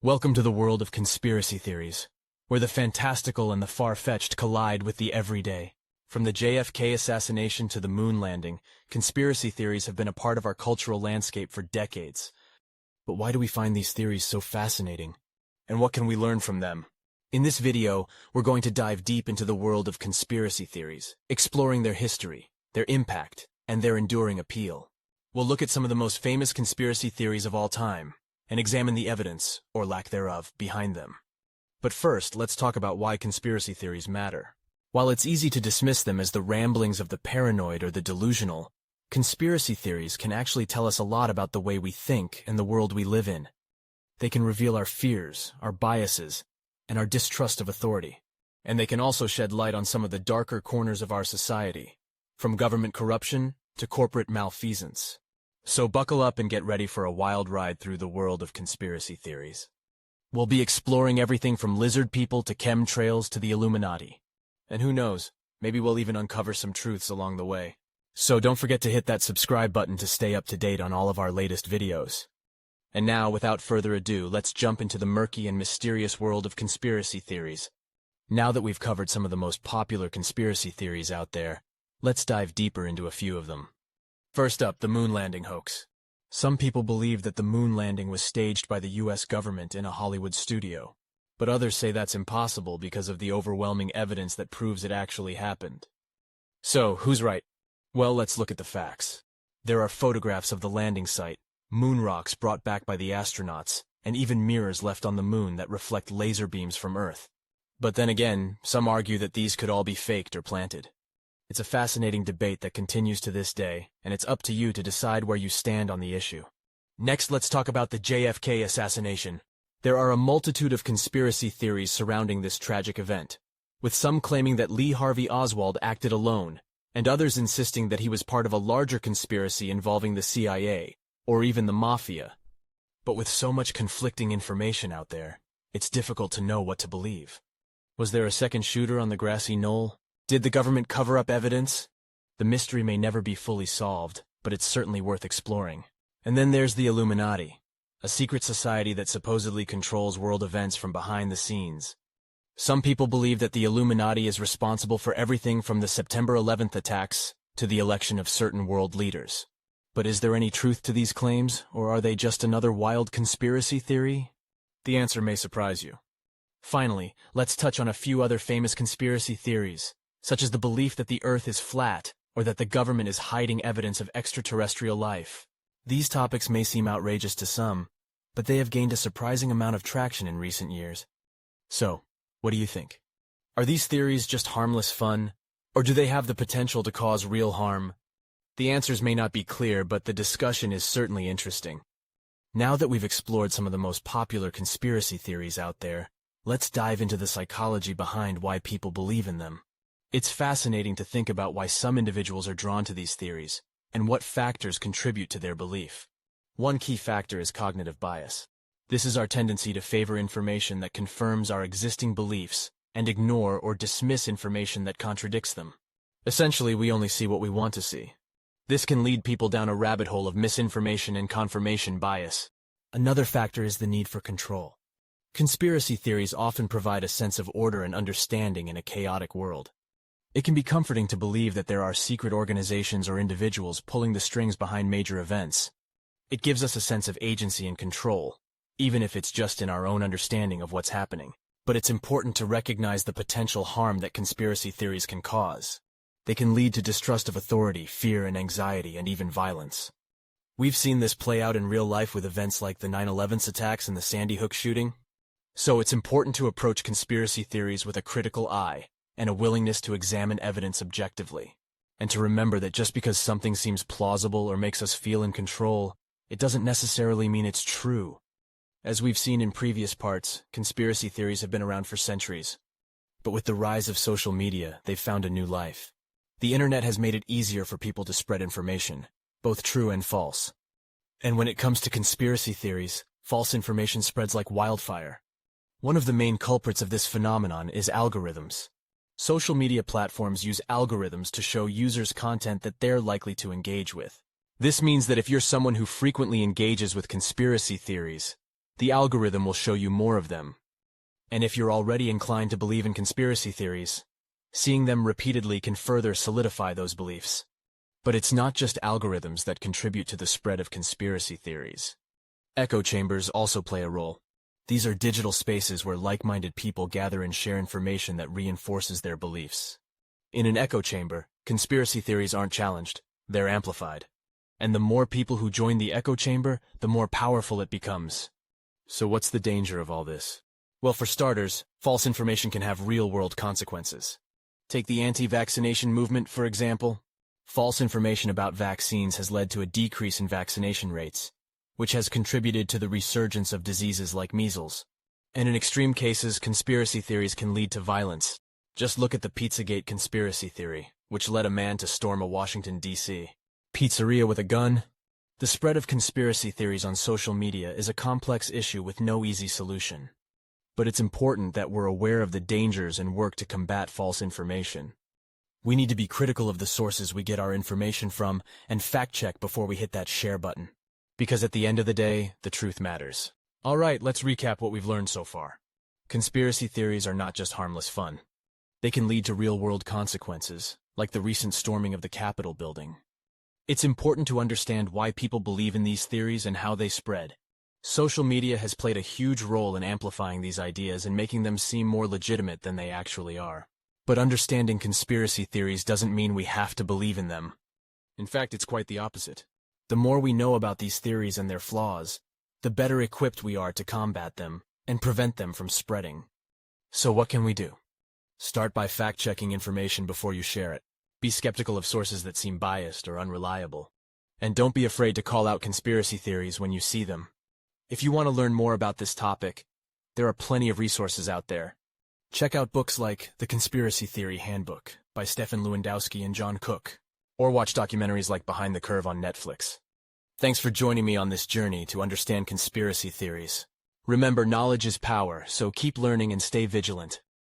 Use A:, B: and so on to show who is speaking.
A: Welcome to the world of conspiracy theories, where the fantastical and the far-fetched collide with the everyday. From the JFK assassination to the moon landing, conspiracy theories have been a part of our cultural landscape for decades. But why do we find these theories so fascinating? And what can we learn from them? In this video, we're going to dive deep into the world of conspiracy theories, exploring their history, their impact, and their enduring appeal. We'll look at some of the most famous conspiracy theories of all time, and examine the evidence, or lack thereof, behind them. But first, let's talk about why conspiracy theories matter. While it's easy to dismiss them as the ramblings of the paranoid or the delusional, conspiracy theories can actually tell us a lot about the way we think and the world we live in. They can reveal our fears, our biases, and our distrust of authority. And they can also shed light on some of the darker corners of our society, from government corruption to corporate malfeasance. So buckle up and get ready for a wild ride through the world of conspiracy theories. We'll be exploring everything from lizard people to chemtrails to the Illuminati. And who knows, maybe we'll even uncover some truths along the way. So don't forget to hit that subscribe button to stay up to date on all of our latest videos. And now, without further ado, let's jump into the murky and mysterious world of conspiracy theories. Now that we've covered some of the most popular conspiracy theories out there, let's dive deeper into a few of them. First up, the moon landing hoax. Some people believe that the moon landing was staged by the US government in a Hollywood studio, but others say that's impossible because of the overwhelming evidence that proves it actually happened. So, who's right? Well, let's look at the facts. There are photographs of the landing site, moon rocks brought back by the astronauts, and even mirrors left on the moon that reflect laser beams from Earth. But then again, some argue that these could all be faked or planted. It's a fascinating debate that continues to this day, and it's up to you to decide where you stand on the issue. Next, let's talk about the JFK assassination. There are a multitude of conspiracy theories surrounding this tragic event, with some claiming that Lee Harvey Oswald acted alone, and others insisting that he was part of a larger conspiracy involving the CIA, or even the Mafia. But with so much conflicting information out there, it's difficult to know what to believe. Was there a second shooter on the grassy knoll? Did the government cover up evidence? The mystery may never be fully solved, but it's certainly worth exploring. And then there's the Illuminati, a secret society that supposedly controls world events from behind the scenes. Some people believe that the Illuminati is responsible for everything from the September 11th attacks to the election of certain world leaders. But is there any truth to these claims, or are they just another wild conspiracy theory? The answer may surprise you. Finally, let's touch on a few other famous conspiracy theories, such as the belief that the Earth is flat, or that the government is hiding evidence of extraterrestrial life. These topics may seem outrageous to some, but they have gained a surprising amount of traction in recent years. So, what do you think? Are these theories just harmless fun, or do they have the potential to cause real harm? The answers may not be clear, but the discussion is certainly interesting. Now that we've explored some of the most popular conspiracy theories out there, let's dive into the psychology behind why people believe in them. It's fascinating to think about why some individuals are drawn to these theories, and what factors contribute to their belief. One key factor is cognitive bias. This is our tendency to favor information that confirms our existing beliefs and ignore or dismiss information that contradicts them. Essentially, we only see what we want to see. This can lead people down a rabbit hole of misinformation and confirmation bias. Another factor is the need for control. Conspiracy theories often provide a sense of order and understanding in a chaotic world. It can be comforting to believe that there are secret organizations or individuals pulling the strings behind major events. It gives us a sense of agency and control, even if it's just in our own understanding of what's happening. But it's important to recognize the potential harm that conspiracy theories can cause. They can lead to distrust of authority, fear and anxiety, and even violence. We've seen this play out in real life with events like the 9/11 attacks and the Sandy Hook shooting. So it's important to approach conspiracy theories with a critical eye and a willingness to examine evidence objectively. And to remember that just because something seems plausible or makes us feel in control, it doesn't necessarily mean it's true. As we've seen in previous parts, conspiracy theories have been around for centuries. But with the rise of social media, they've found a new life. The internet has made it easier for people to spread information, both true and false. And when it comes to conspiracy theories, false information spreads like wildfire. One of the main culprits of this phenomenon is algorithms. Social media platforms use algorithms to show users content that they're likely to engage with. This means that if you're someone who frequently engages with conspiracy theories, the algorithm will show you more of them. And if you're already inclined to believe in conspiracy theories, seeing them repeatedly can further solidify those beliefs. But it's not just algorithms that contribute to the spread of conspiracy theories. Echo chambers also play a role. These are digital spaces where like-minded people gather and share information that reinforces their beliefs. In an echo chamber, conspiracy theories aren't challenged, they're amplified. And the more people who join the echo chamber, the more powerful it becomes. So what's the danger of all this? Well, for starters, false information can have real-world consequences. Take the anti-vaccination movement, for example. False information about vaccines has led to a decrease in vaccination rates, which has contributed to the resurgence of diseases like measles. And in extreme cases, conspiracy theories can lead to violence. Just look at the Pizzagate conspiracy theory, which led a man to storm a Washington, D.C. pizzeria with a gun. The spread of conspiracy theories on social media is a complex issue with no easy solution. But it's important that we're aware of the dangers and work to combat false information. We need to be critical of the sources we get our information from and fact-check before we hit that share button. Because at the end of the day, the truth matters. All right, let's recap what we've learned so far. Conspiracy theories are not just harmless fun. They can lead to real-world consequences, like the recent storming of the Capitol building. It's important to understand why people believe in these theories and how they spread. Social media has played a huge role in amplifying these ideas and making them seem more legitimate than they actually are. But understanding conspiracy theories doesn't mean we have to believe in them. In fact, it's quite the opposite. The more we know about these theories and their flaws, the better equipped we are to combat them and prevent them from spreading. So what can we do? Start by fact-checking information before you share it. Be skeptical of sources that seem biased or unreliable. And don't be afraid to call out conspiracy theories when you see them. If you want to learn more about this topic, there are plenty of resources out there. Check out books like The Conspiracy Theory Handbook by Stefan Lewandowski and John Cook, or watch documentaries like Behind the Curve on Netflix. Thanks for joining me on this journey to understand conspiracy theories. Remember, knowledge is power, so keep learning and stay vigilant.